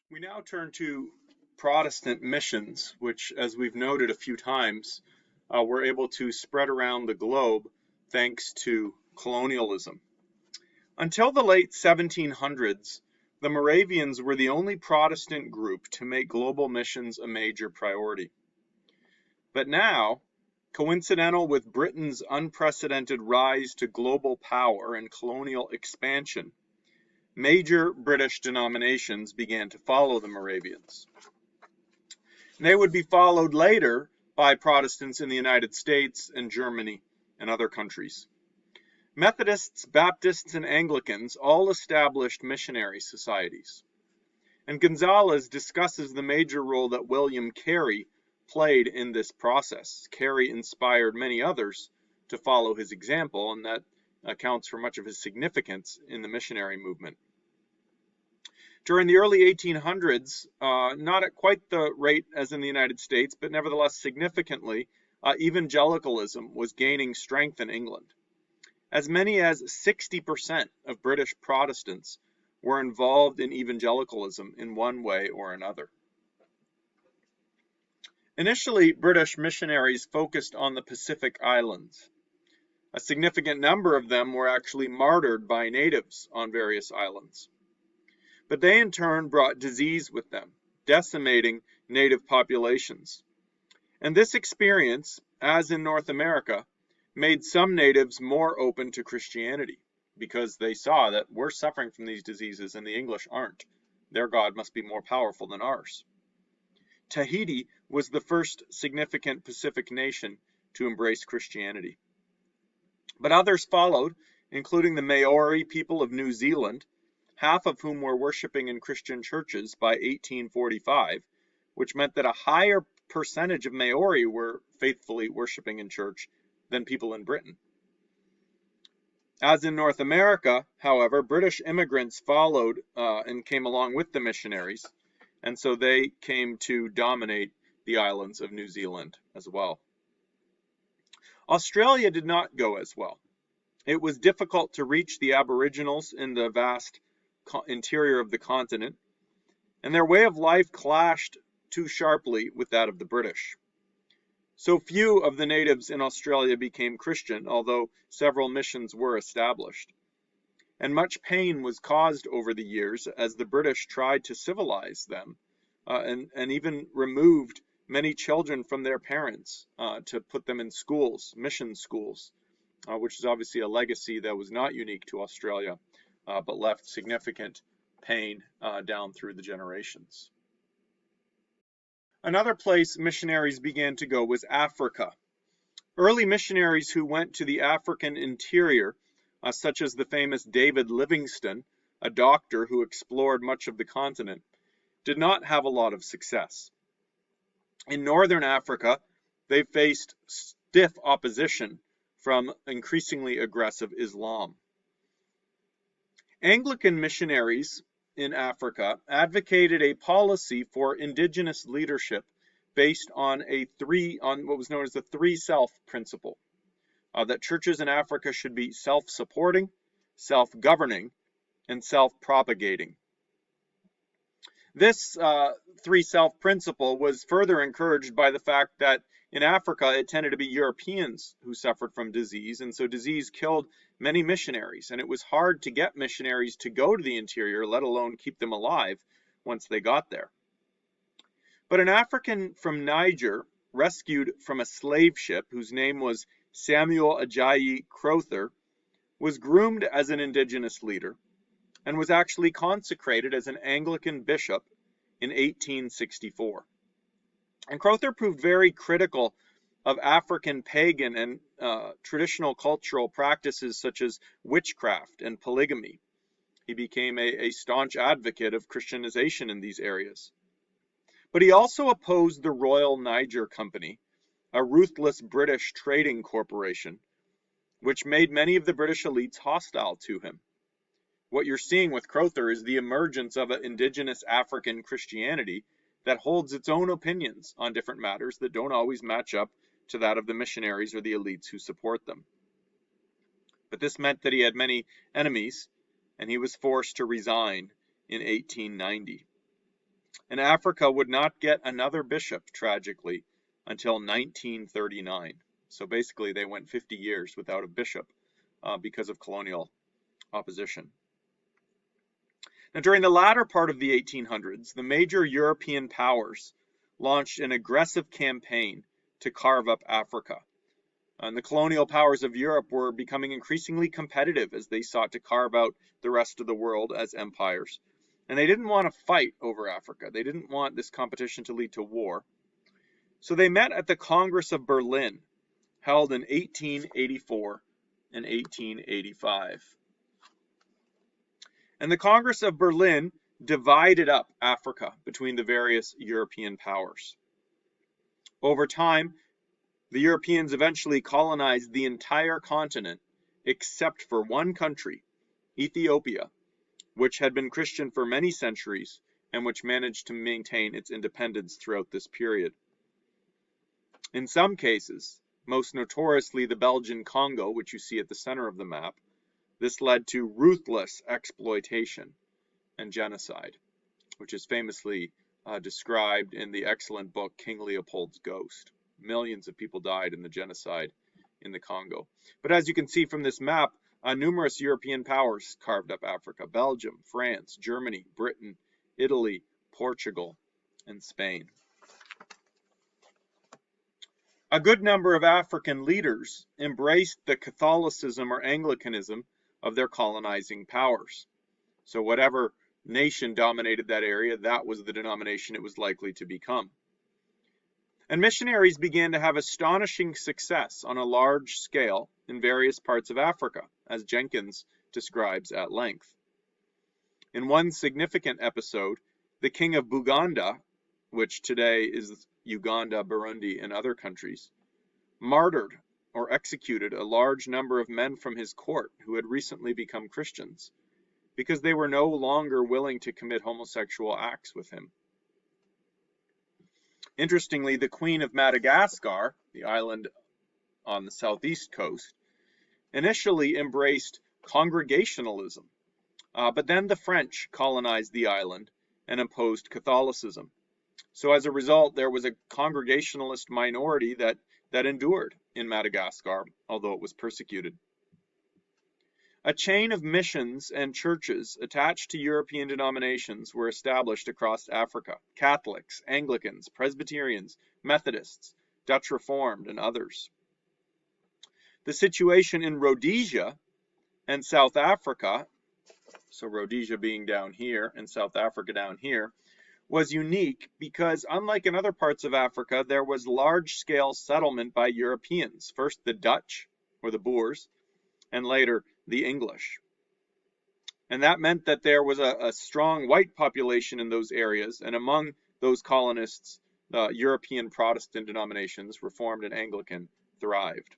We now turn to Protestant missions, which, as we've noted a few times, were able to spread around the globe thanks to colonialism. Until the late 1700s, the Moravians were the only Protestant group to make global missions a major priority. But now, coincidental with Britain's unprecedented rise to global power and colonial expansion, major British denominations began to follow the Moravians. They would be followed later by Protestants in the United States and Germany and other countries. Methodists, Baptists, and Anglicans all established missionary societies. And Gonzalez discusses the major role that William Carey played in this process. Carey inspired many others to follow his example, and that accounts for much of his significance in the missionary movement. During the early 1800s, not at quite the rate as in the United States, but nevertheless significantly, evangelicalism was gaining strength in England. As many as 60% of British Protestants were involved in evangelicalism in one way or another. Initially, British missionaries focused on the Pacific Islands. A significant number of them were actually martyred by natives on various islands. But they in turn brought disease with them, decimating native populations. And this experience, as in North America, made some natives more open to Christianity because they saw that we're suffering from these diseases and the English aren't. Their God must be more powerful than ours. Tahiti was the first significant Pacific nation to embrace Christianity. But others followed, including the Maori people of New Zealand, half of whom were worshiping in Christian churches by 1845, which meant that a higher percentage of Maori were faithfully worshiping in church than people in Britain. As in North America, however, British immigrants followed and came along with the missionaries, and so they came to dominate the islands of New Zealand as well. Australia did not go as well. It was difficult to reach the Aboriginals in the vast interior of the continent, and their way of life clashed too sharply with that of the British. So few of the natives in Australia became Christian, although several missions were established. And much pain was caused over the years as the British tried to civilize them and even removed many children from their parents to put them in schools, mission schools, which is obviously a legacy that was not unique to Australia, but left significant pain down through the generations. Another place missionaries began to go was Africa. Early missionaries who went to the African interior, such as the famous David Livingstone, a doctor who explored much of the continent, did not have a lot of success. In northern Africa, they faced stiff opposition from increasingly aggressive Islam. Anglican missionaries in Africa advocated a policy for indigenous leadership based on what was known as the three-self principle, that churches in Africa should be self-supporting, self-governing, and self-propagating. This three-self principle was further encouraged by the fact that in Africa it tended to be Europeans who suffered from disease, and so disease killed many missionaries, and it was hard to get missionaries to go to the interior, let alone keep them alive once they got there. But an African from Niger, rescued from a slave ship whose name was Samuel Ajayi Crowther, was groomed as an indigenous leader and was actually consecrated as an Anglican bishop in 1864. And Crowther proved very critical of African pagan and traditional cultural practices such as witchcraft and polygamy. He became a staunch advocate of Christianization in these areas. But he also opposed the Royal Niger Company, a ruthless British trading corporation, which made many of the British elites hostile to him. What you're seeing with Crowther is the emergence of an indigenous African Christianity that holds its own opinions on different matters that don't always match up to that of the missionaries or the elites who support them. But this meant that he had many enemies, and he was forced to resign in 1890. and Africa would not get another bishop, tragically, until 1939. So basically, they went 50 years without a bishop because of colonial opposition. Now, during the latter part of the 1800s, the major European powers launched an aggressive campaign to carve up Africa. And the colonial powers of Europe were becoming increasingly competitive as they sought to carve out the rest of the world as empires. And they didn't want to fight over Africa. They didn't want this competition to lead to war. So they met at the Congress of Berlin, held in 1884 and 1885. And the Congress of Berlin divided up Africa between the various European powers. Over time, the Europeans eventually colonized the entire continent except for one country, Ethiopia, which had been Christian for many centuries and which managed to maintain its independence throughout this period. In some cases, most notoriously the Belgian Congo, which you see at the center of the map, this led to ruthless exploitation and genocide, which is famously described in the excellent book King Leopold's Ghost. Millions of people died in the genocide in the Congo. But as you can see from this map, numerous European powers carved up Africa: Belgium, France, Germany, Britain, Italy, Portugal, and Spain. A good number of African leaders embraced the Catholicism or Anglicanism of their colonizing powers. So whatever nation dominated that area, that was the denomination it was likely to become. And missionaries began to have astonishing success on a large scale in various parts of Africa, as Jenkins describes at length. In one significant episode, the king of Buganda, which today is Uganda, Burundi, and other countries, martyred or executed a large number of men from his court who had recently become Christians, because they were no longer willing to commit homosexual acts with him. Interestingly, the Queen of Madagascar, the island on the southeast coast, initially embraced Congregationalism, but then the French colonized the island and imposed Catholicism. So as a result, there was a Congregationalist minority that endured in Madagascar, although it was persecuted. A chain of missions and churches attached to European denominations were established across Africa: Catholics, Anglicans, Presbyterians, Methodists, Dutch Reformed, and others. The situation in Rhodesia and South Africa, so Rhodesia being down here and South Africa down here, was unique because, unlike in other parts of Africa, there was large-scale settlement by Europeans, first the Dutch, or the Boers, and later the English. And that meant that there was a strong white population in those areas, and among those colonists, the European Protestant denominations, Reformed and Anglican, thrived.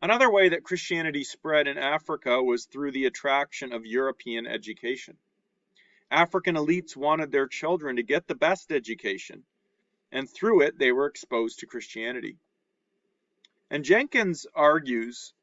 Another way that Christianity spread in Africa was through the attraction of European education. African elites wanted their children to get the best education, and through it they were exposed to Christianity. And Jenkins argues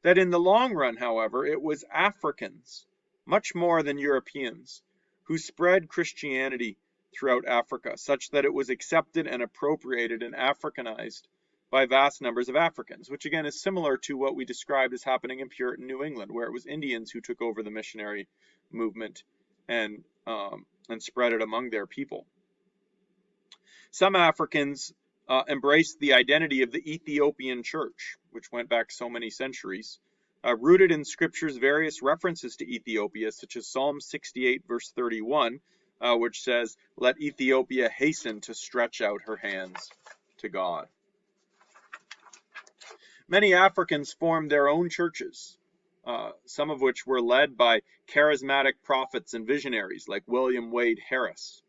that in the long run, however, it was Africans, much more than Europeans, who spread Christianity throughout Africa, such that it was accepted and appropriated and Africanized by vast numbers of Africans, which again is similar to what we described as happening in Puritan New England, where it was Indians who took over the missionary movement and spread it among their people. Some Africans embraced the identity of the Ethiopian church, which went back so many centuries, rooted in Scripture's various references to Ethiopia, such as Psalm 68, verse 31, which says, "Let Ethiopia hasten to stretch out her hands to God." Many Africans formed their own churches, some of which were led by charismatic prophets and visionaries like William Wade Harris.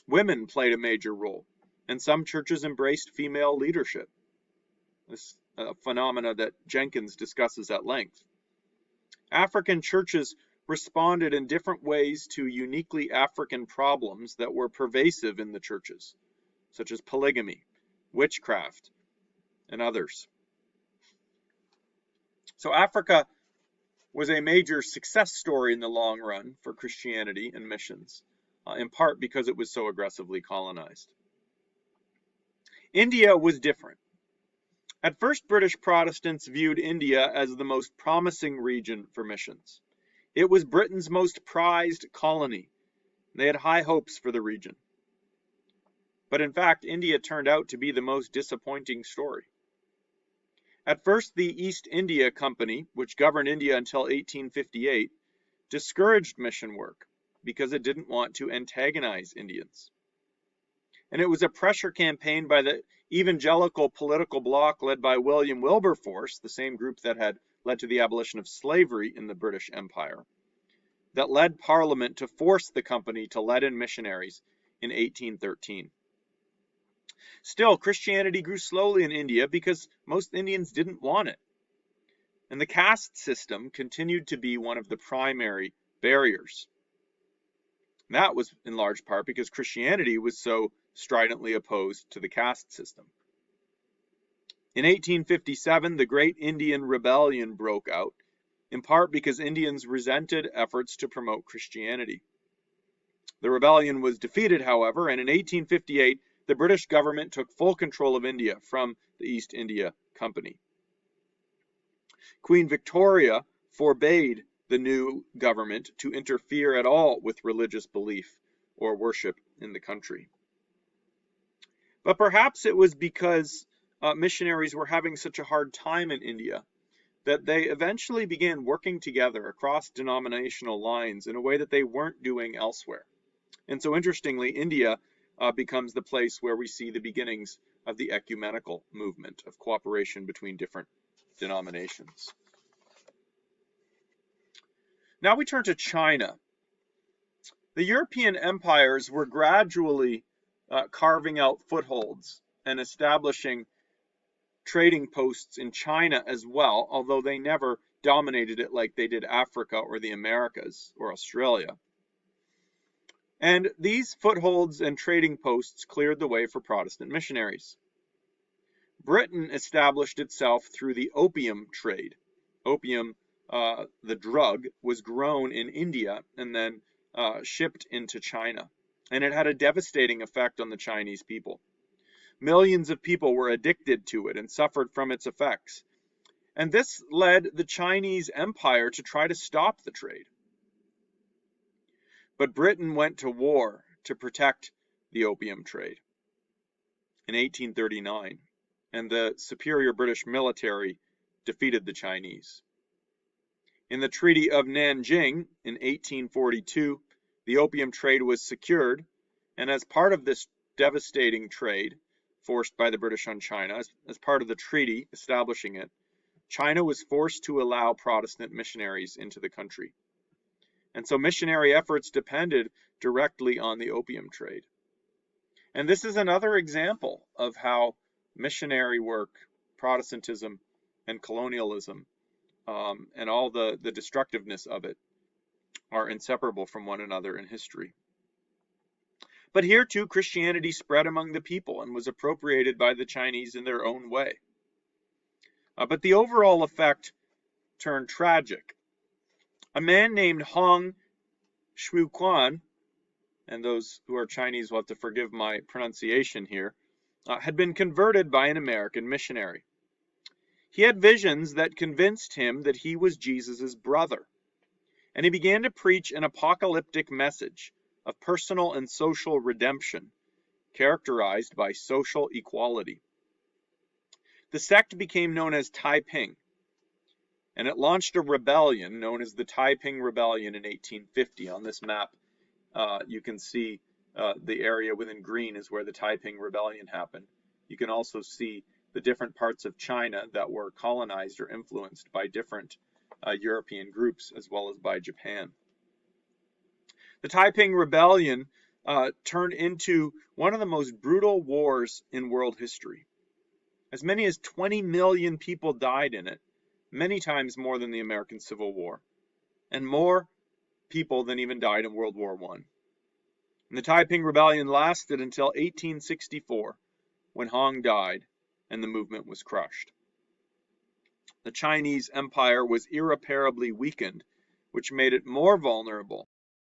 Women played a major role, and some churches embraced female leadership. This phenomena that Jenkins discusses at length. African churches responded in different ways to uniquely African problems that were pervasive in the churches, such as polygamy, witchcraft, and others. So Africa was a major success story in the long run for Christianity and missions. in part because it was so aggressively colonized. India was different. At first, British Protestants viewed India as the most promising region for missions. It was Britain's most prized colony. They had high hopes for the region. But in fact, India turned out to be the most disappointing story. At first, the East India Company, which governed India until 1858, discouraged mission work because it didn't want to antagonize Indians. And it was a pressure campaign by the evangelical political bloc led by William Wilberforce, the same group that had led to the abolition of slavery in the British Empire, that led Parliament to force the company to let in missionaries in 1813. Still, Christianity grew slowly in India because most Indians didn't want it. And the caste system continued to be one of the primary barriers. And that was in large part because Christianity was so stridently opposed to the caste system. In 1857, the Great Indian Rebellion broke out, in part because Indians resented efforts to promote Christianity. The rebellion was defeated, however, and in 1858, the British government took full control of India from the East India Company. Queen Victoria forbade the new government to interfere at all with religious belief or worship in the country. But perhaps it was because missionaries were having such a hard time in India that they eventually began working together across denominational lines in a way that they weren't doing elsewhere. And so interestingly, India becomes the place where we see the beginnings of the ecumenical movement of cooperation between different denominations. Now we turn to China. The European empires were gradually carving out footholds and establishing trading posts in China as well, although they never dominated it like they did Africa or the Americas or Australia. And these footholds and trading posts cleared the way for Protestant missionaries. Britain established itself through the opium trade. Opium, the drug, was grown in India and then shipped into China. And it had a devastating effect on the Chinese people. Millions of people were addicted to it and suffered from its effects. And this led the Chinese Empire to try to stop the trade. But Britain went to war to protect the opium trade in 1839, and the superior British military defeated the Chinese. In the Treaty of Nanjing in 1842, the opium trade was secured, and as part of this devastating trade forced by the British on China, as part of the treaty establishing it, China was forced to allow Protestant missionaries into the country. And so missionary efforts depended directly on the opium trade. And this is another example of how missionary work, Protestantism, and colonialism, and all the destructiveness of it are inseparable from one another in history. But here too, Christianity spread among the people and was appropriated by the Chinese in their own way. But the overall effect turned tragic. A man named Hong Shuquan, and those who are Chinese will have to forgive my pronunciation here, had been converted by an American missionary. He had visions that convinced him that he was Jesus' brother, and he began to preach an apocalyptic message of personal and social redemption, characterized by social equality. The sect became known as Taiping, and it launched a rebellion known as the Taiping Rebellion in 1850. On this map, you can see the area within green is where the Taiping Rebellion happened. You can also see the different parts of China that were colonized or influenced by different European groups, as well as by Japan. The Taiping Rebellion turned into one of the most brutal wars in world history. As many as 20 million people died in it, many times more than the American Civil War, and more people than even died in World War I. And the Taiping Rebellion lasted until 1864, when Hong died and the movement was crushed. The Chinese Empire was irreparably weakened, which made it more vulnerable